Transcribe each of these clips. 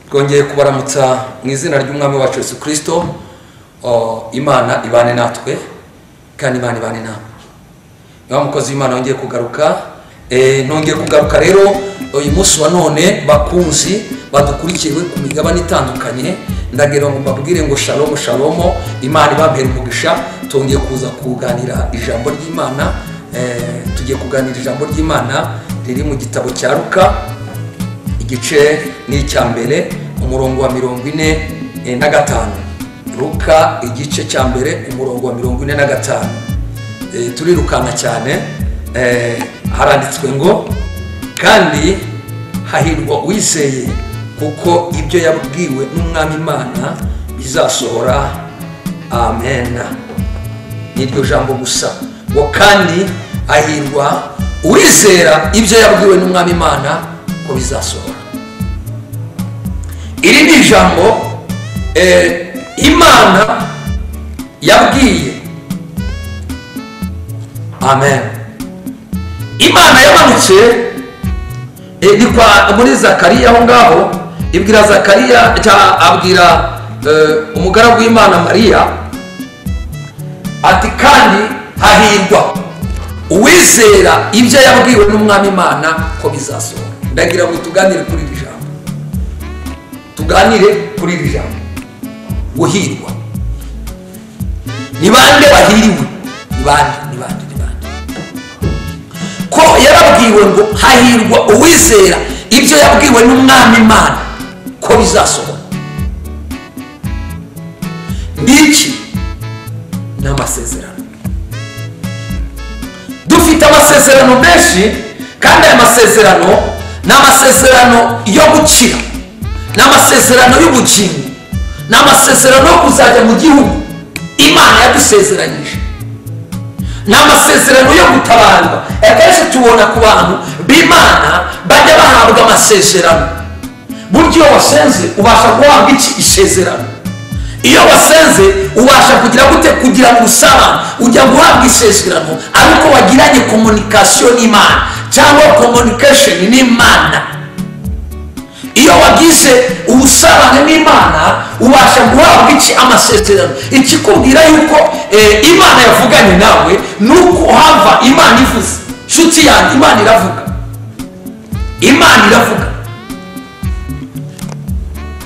twongeye kubaramutsa mu izina ry'umwami wacu Yesu Kristo. Imana ibane natwe kandi Imana ibane namwe. Niba mukozi w'Imana wongeye kugaruka, nongeye kugaruka rero uyu munsi wa none bakunzi badukurikiye ku migabane itandukanye, ndagira ngo mbabwire ngo shalom shalom, Imana ibambere umugisha. Tongeye kuza kuganira ijambo ry'Imana, tugiye kuganira ijambo ry'Imana riri mu gitabo cya Luka, igice ni icya mbere umurongo wa 45. Luka igice cya mbere umurongo wa 45. Turirukana cyane. Haranditswe ngo kandi hahirwa uwizeye kuko ibyo yabwiwe n'umwami Imana bizasohora. Amen. Niryo jambo gusa ngo kandi hahirwa uwizera ibyo yabwiwe n'umwami Imana ko bizasohora. Iri ni jambo Imana yabwiye. Amen. Imana yamanutse ni kwa muri Zakariya aho ngaho, ibwira Zakariya abwira umugaragu w'Imana Mariya ati kandi hahirwa uwizera ibyo yabwiwe n'umwami Imana ko bizasohora. Ndagira ngo tuganire kuri iri jambo, tuganire kuri iri jambo. Guhirwa ni bande bahiriwe? Ni bande ko yarabwiwe ngo hahirwa uwizera ibyo yabwiwe n'umwami Imana ko bizasohora. Niki n'amasezerano. Dufite amasezerano menshi, kandi aya masezerano ni amasezerano yo gukira, ni amasezerano y'ubugingo, ni amasezerano yo kuzajya mu gihugu Imana yadusezeranyije, ni amasezerano yo gutabarwa. Akenshi tubona ku bantu b'Imana bajya bahabwa amasezerano. Buryo wasenze ubasha guhabwa iki isezerano. Iyo wasenze ubasha kugira ngo usabane, ujya guhabwa isezerano ariko wagiranye communication n'Imana cyangwa communication n'Imana. Iyo wagize ubusabane n'Imana ubasha guhabwa iki amasezerano. Ikikubwira yuko Imana yavuganye nawe nuko hava Imana ivuze. Shuti yanjye, Imana iravuga. Imana iravuga.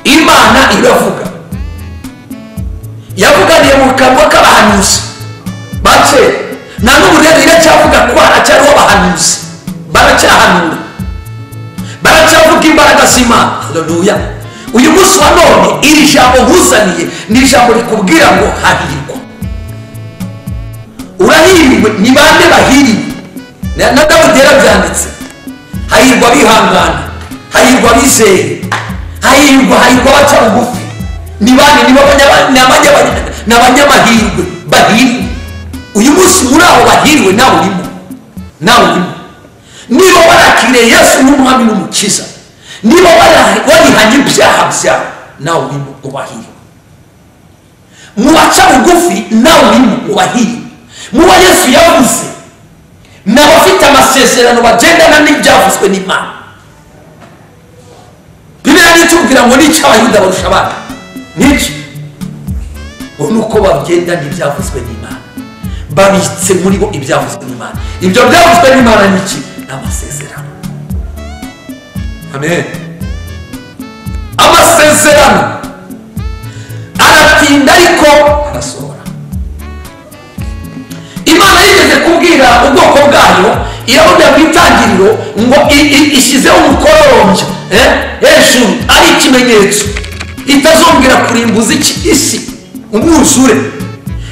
Imana iravuga. Yavuganiye mu kanwa k'abahanuzi bace, na n'ubu rero iracyavuga ko haracyariho abahanuzi baracyahanura, baracyavuga imbaraga z'Imana. Haleluya. Uyu munsi wa none iri jambo nkuzaniye ni ijambo rikubwira ngo hahirwa. Urahiriwe. Ni bande bahiriwe? Na Dawidi yarabyanditse. Hahirwa bihangana, hahirwa bizeye, hahirwa baca bugufi. Ni bande? Ni abanyamahirwe bahiriwe. Uyu munsi muri abo bahiriwe nawe urimo. Niba warakiriye Yesu n'umwami n'umukiza, niba warihanye ibyaha byawe, nawe urimo ubahiriwe. Mu baca bugufi nawe urimo ubahiriwe. Mu ba Yesu yavuze n'abafite amasezerano bagendana n'ibyavuzwe n'Imana. Bibiliya itubwira ngo n'icyo Abayuda barusha abandi n'iki, nuko bagenda n'ibyavuzwe n'Imana, babitse muri bo ibyavuzwe n'Imana. Ibyo byavuzwe n'Imana n'iki? Amasezerano. Amen. Amasezerano aratinda ariko arasohora. Imana yigeze kubwira ubwoko bwayo, iravuga mu itangiriro ngo ishyizeho umukororombya hejuru ari ikimenyetso, itazongera kurimbuza isi umwuzure.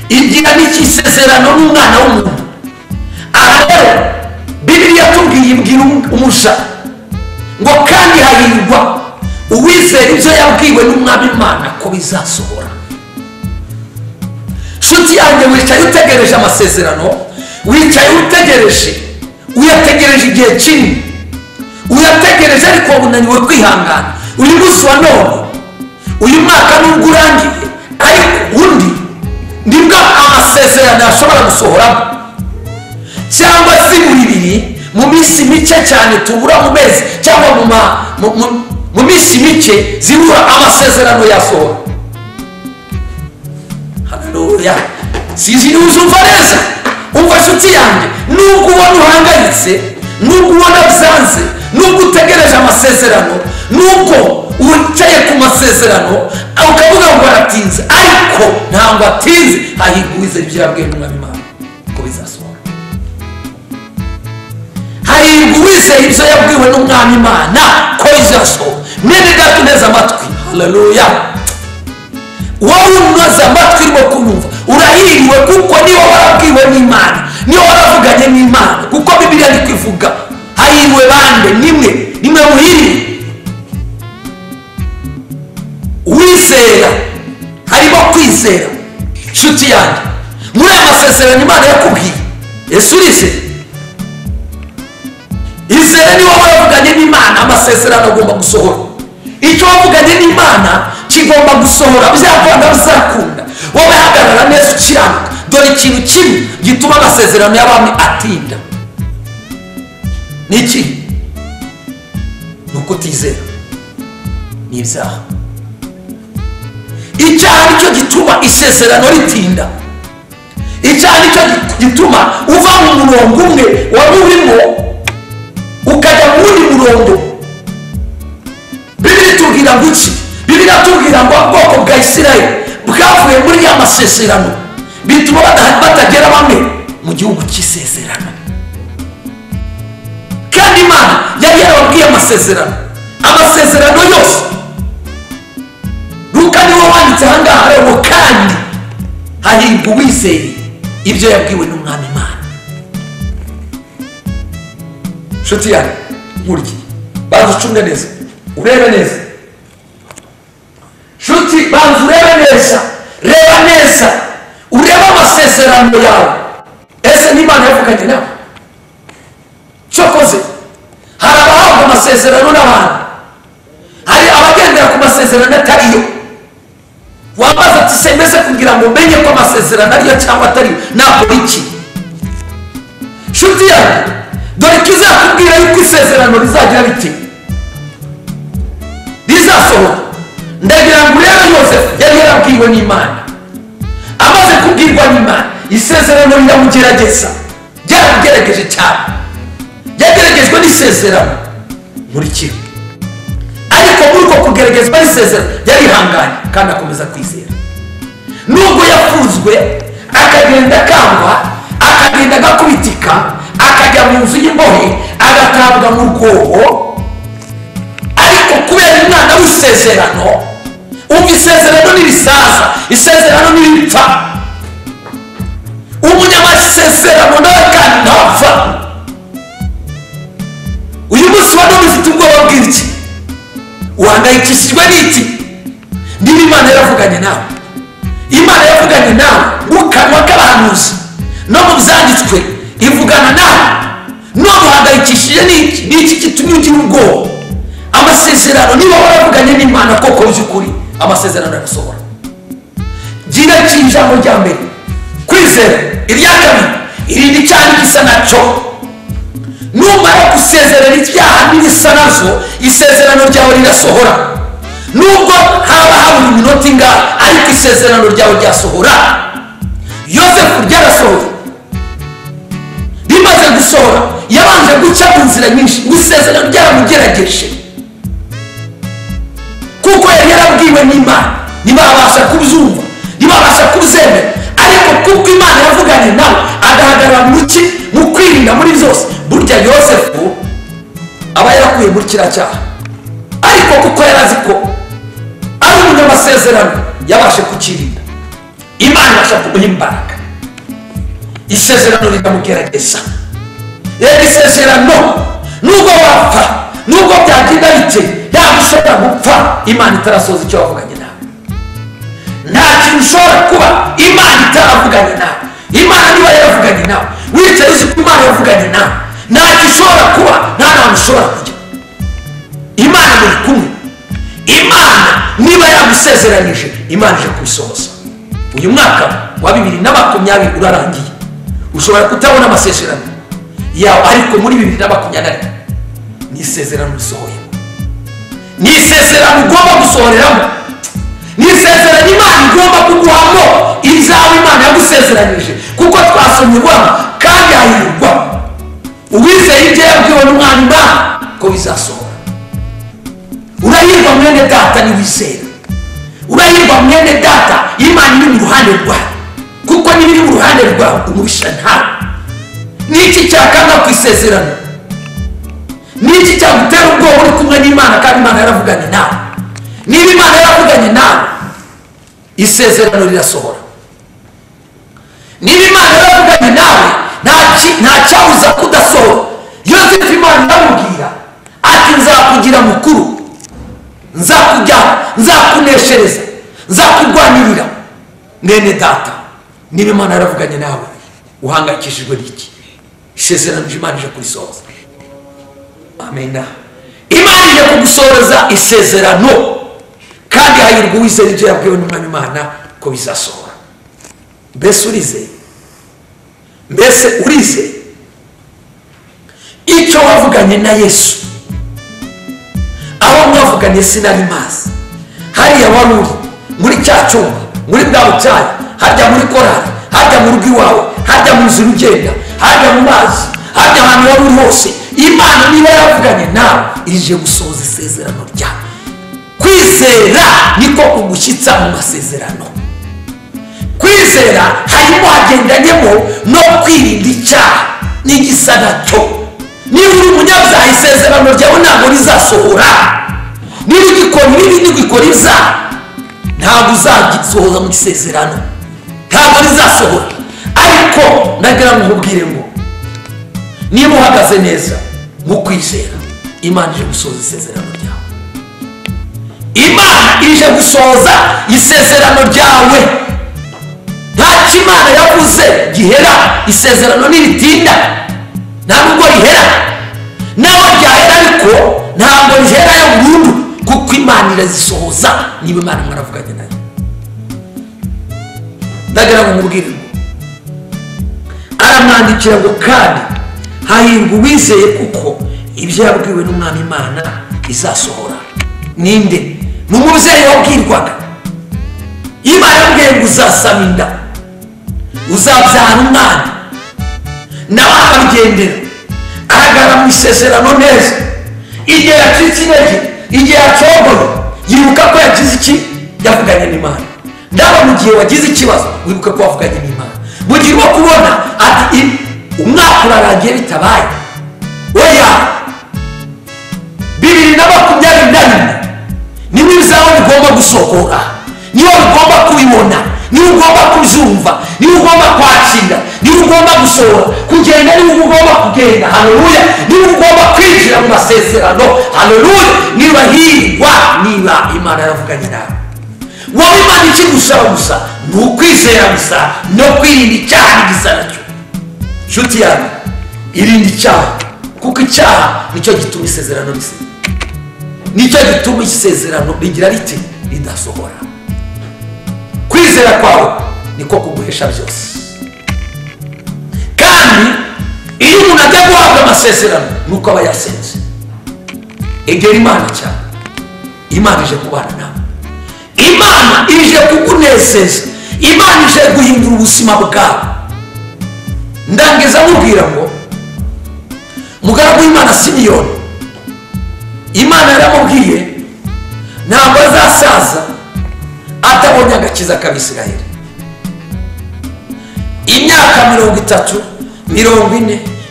Igira n'ikisezerano n'umwana w'umuntu. Aha rero Bibiliya tubwiye, ibwira umuja ngo kandi hahirwa uwizera ibyo yabwiwe n'umwami Imana ko bizasohora. Shuti yanjye, wicaye utegereje amasezerano, wicaye uyategereje igihe kinini, uyategereje ariko unaniwe kwihangana. Uyu munsi wa none, uyu mwaka nubwo urangiye, ariko undi nibwo amasezerano ashobora gusohoramo, cyangwa se muri bibiri mu minsi mike cyane tubura mu mezi cyangwa mu minsi mike zibura amasezerano yasohora. Haleluya. Sizi uzumva neza. Umva nshuti yanjye, nubwo ubona uhangayitse, nubwo ubona byanze, nubwo utegereje amasezerano, nubwo wicaye ku masezerano ukavuga ngo aratinze, ariko ntabwo atinze. Hahirwa uwizera ibyo yabwiwe n'Umwami Imana ko bizasohora. Hahirwa uwizera ibyo yabwiwe n'Umwami Imana ko bizasohora. Mwene data neza amatwi. Haleluya. Wowe unoza amatwi urimo kumva, urahiriwe kuko niba warabwiwe n'Imana, niba waravuganye n'Imana, kuko Bibiliya ni kwivuga. Hahiriwe bande? nimwe muhiriwe. Wizera, harimo kwizera. Nshuti yanjye, muri aya masezerano Imana yakubwiye, ese urizera? Izera niba waravuganye n'Imana, amasezerano agomba gusohora. Icyo wavuganye n'Imana kigomba gusohora, byakunda bizakunda. Wowe hagarara neza ukiranuka. Dore ikintu kimwe gituma amasezerano y'abami atinda. Niki? Nuko utizera. Ni ibyaha. Icyaha nicyo gituma isezerano ritinda. Icyaha nicyo gituma uva mu murongo umwe wari urimo ukajya mu wundi murongo. Bibiliya itubwira ngo iki? Bibiliya itubwira ngo ubwoko bwa Isirayeli bwavuye muri ya masezerano, bituma batagera bamwe mu gihugu cy'isezerano. Kandi Imana yari yarababwiye amasezerano yose. Luka niwe wanditse ahangaha rero, kandi hahirwa uwizeye ibyo yabwiwe n'Umwami Imana. Nshuti yanjye nkurye, banza ucunge neza, urebe neza. Nshuti, banza urebe neza, reba neza, urebe amasezerano yawe. Ese n'Imana yavuganye nawe? Cyokoze hari abahabwa amasezerano n'abantu, hari abagendera ku masezerano atariyo. Wamaze ati semeze kugira ngo menye ko amasezerano ariyo cyangwa atariyo, nakora iki? Nshuti yanjye, dore kizakubwira yuko isezerano rizagira biti, rizasohora. Ndagira ngo urebe Yosefu yari yarabwiwe n'Imana, amaze kubwirwa n'Imana, isezerano riramugerageza. Ryaragerageje cyane, yageragejwe n'isezerano muri kimwe, ariko muri uko kugeragezwa n'isezerano yarihanganye kandi akomeza kwizera. Nubwo yafuzwe, akagenda akangwa, akagenda agakubitika, akajya mu nzu y'imbohe, agatabwa mu rwobo, ariko kubera umwana w'isezerano, umva isezerano n'irisaza, isezerano n'iripfa. Umunyamasezerano nawe kandi ntapfa. Uyu munsi wa none ufite ubwoba bw'iki? Uhangayikishijwe n'iki? Niba Imana yaravuganye nawe, Imana yavuganye nawe mu kanwa k'abahanuzi no mu byanditswe ivugana nawe, none uhangayikishije n'iki? N'iki gitumye ugira ubwoba? Amasezerano, niba waravuganye n'Imana koko by'ukuri, amasezerano arasohora. Gira ijambo rya mbere, kwizera. Irya kabiri, irindi cyane gisa nacyo. Numara gusezerera ibyaha n'ibisa nazo, isezerano ryawe rirasohora. Nubwo haba habura iminota ingahe, ariko isezerano ryawe ryasohora. Yosefu ryarasohoye. Rimaze gusohora, yabanje guca mu nzira nyinshi, isezerano ryaramugerageje, kuko yari yarabwiwe n'Imana. Ntibabasha kubyumva, ntibabasha kubyemera, ariko kuko Imana yavuganye nawe, agahagarara mu kwirinda muri byose. Burya Yosefu aba yarakuye muri kiriya cyaha, ariko kuko yarazi ko ari umunyamasezerano, yabashe kukirinda. Imana ibasha kumuha imbaraga, isezerano rikamugerageza. Rero isezerano, nubwo wapfa, nubwo byagenda bite, yaba ushobora gupfa Imana itarasoza icyo wavuganye nawe. Nta kintu ushobora kuba Imana itaravuganye nawe. Imana niba yaravuganye nawe, wicaye uzi ko Imana yavuganye nawe, nta gishobora kuba, nta hantu ushobora kujya. Imana muri kumwe. Imana niba yagusezeranije, Imana ije kubisohoza. Uyu mwaka wa 2020 urarangiye, ushobora kutabona amasezerano yawe, ariko muri 2021 ni isezerano risohoye. ni isezerano ugomba gusohoreramo, ni isezerano Imana igomba kuguhamo ibyawe Imana yagusezeranyije, kuko twasomye Rwanda kandi hahirwa uwizeye ibyo yabwiwe n'Umwami Imana ko bizasohora. Urahirwa mwene data niwizera, urahirwa mwene data Imana iri mu ruhande rwawe, kuko niba iri mu ruhande rwawe umubisha ntawe. Niki cyakanga ku isezerano? Niki cyagutera ubwoba uri kumwe n'Imana kandi Imana yaravuganye nawe? Niba Imana yaravuganye nawe isezerano rirasohora. Niba Imana yaravuganye nawe nta cyabuza kudasohora. Yosefu Imana iramubwira ati nzakugira mukuru, nzakuneshereza, nzakurwanirira. Mwene data, niba Imana yaravuganye nawe uhangayikishijwe n'iki? Isezerano Imana ije kurisohoza. Amena. Imana ije kugusohoreza isezerano, kandi hahirwa uwizeye ibyo yabwiwe n'Umwami Imana ko bizasohora. Mbese urizeye? Mbese urizeye icyo wavuganye na Yesu? Aho mwavuganye sinari mazi, hariya wari uri muri cya cyumba, muri bwa butayu, hajya muri korari, hajya mu rugo iwawe, hajya mu nzira ugenda, hajya mu mazi, hajya ahantu wari uri hose, Imana niba yaravuganye nawe ije gusohoza isezerano ryawe. Kwizera niko kugushyitsa mu masezerano. Kwizera harimo hagendanyemo no kwirinda icyaha n'igisa nacyo. Niba uri umunyabyaha isezerano ryawe ntabwo rizasohora. Niba ugikora ibibi n'ugikora ibyaha ntabwo uzagisohoza mu isezerano, ntabwo rizasohora. Ariko nagira ngo nkubwire ngo niba uhagaze neza mu kwizera, Imana ije gusohoza isezerano ryawe. Imana ije gusohoza isezerano ryawe. Ntacyo Imana yavuze gihera, isezerano niritinda nta nubwo rihera, naho ryahera ariko ntabwo rihera yo burundu, kuko Imana irazisohoza niba Imana mwaravuganye nayo. Ndagira ngo mubwire ngo aramwandikira ngo kandi hahirwa uwizeye kuko ibyo yabwiwe n'Umwami Imana izasohora. Ninde? Ni umubyeyi wabwirwaga. Imana yabwiye ngo uzasama inda, uzabyara umwana, nawe akabigendera, ahagarara mu isezerano neza. Igihe yacitse intege, igihe yacogoye, yibuka ko yagize iki? Yavuganye n'Imana. Ndaba mu gihe wagize ikibazo wibuka ko wavuganye n'Imana. Mu gihe wo kubona ati umwaka urarangiye bitabaye, oya 2021 niwe bizaho bigomba gusohora, niwe ugomba kubibona, niwe ugomba kubyumva, niwe ugomba kwakira, niwe ugomba gusohora, kugenda niwe ugomba kugenda. Haleluya! Niwe ugomba kwinjira mu masezerano. Haleluya! Niba hirwa, niba Imana yaravuganye nawe, wowe Imana ikigusaba gusa ni ukwizera gusa no kwirinda icyaha n'igisa nacyo. Nshuti yanjye, irinde icyaha, kuko icyaha nicyo gituma isezerano risiba, nicyo gituma isezerano rigira riti ridasohora. Kwizera kwawe niko kuguhesha byose. Kandi iyo umuntu ajya guhabwa amasezerano nuko aba yasenze. Egera Imana cyane. Imana ije kubana nawe, Imana ije kukunezeza, Imana ije guhindura ubuzima bwawe. Ndangeza mubwira ngo mugaragu w'Imana Simiyoni, Imana yaramubwiye ntabwo azasaza atabonye agakiza k'Abisirayeli. Imyaka 30, 40,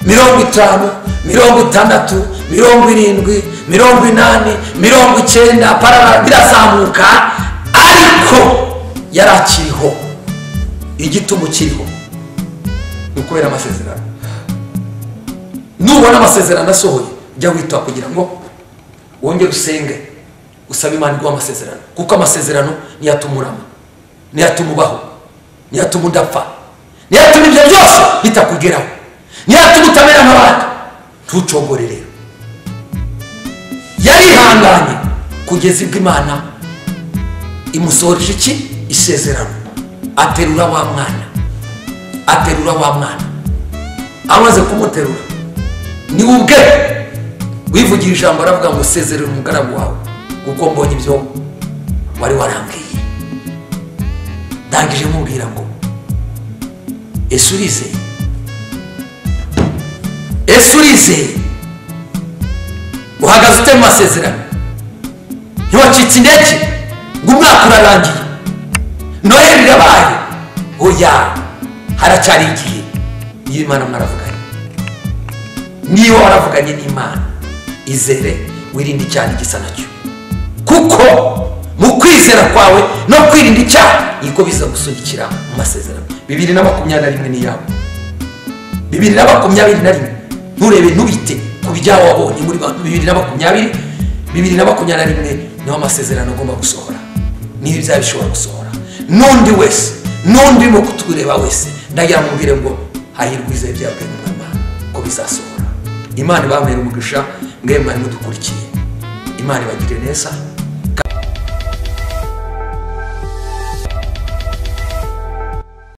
50, 60, 70, 80, 90 parara birazamuka, ariko yarakiriho. Igitumo kiriho ukubera amasezerano. Nubona amasezerano asohoye, jya wita kugira ngo wongere usenge, usaba Imana iguha amasezerano, kuko amasezerano niyatumurama, niyatumubaho, niyatuma udapfa, niyatuma ibyo byose bitakugeraho, niyatuma utamera nk'abandi. Ntucogore rero. Yarihanganye kugeza ibwo Imana imusohoreje iki? Isezerano. Aterura wa mwana, aterura wa mwana. Amaze kumuterura, ni ubwe wivugira ijambo aravuga ngo sezerera umugaragu wawe kuko mbonye ibyo wari warambwiye. Ndangije mubwira ngo ese urizeye? Ese urizeye? Uhagaze ute mu masezerano? Ntiwacitse intege ngo umwaka urarangiye, Noheli irabaye? Oya, haracyari igihe. Niyo Imana mwaravuganye, niyo waravuganye n'Imana, izere wirinde icyaha gisa nacyo, kuko mu kwizera kwawe no kwirinda icyaha niko biza gusunikira mu masezerano. 2021 ni yawe, 2021 nturebe ntubite ku bijyaho wabonye muri 2020. 2021 niho amasezerano agomba gusohora, niyo byabishobora gusohora. N'undi wese, n'undi mu kutureba wese, ndagira mubwire ngo hahirwa izeye byabwe n'Imana ko bizasohora. Imana ibamere umugisha, mwe mwari mudukurikiye. Imana ibagire neza.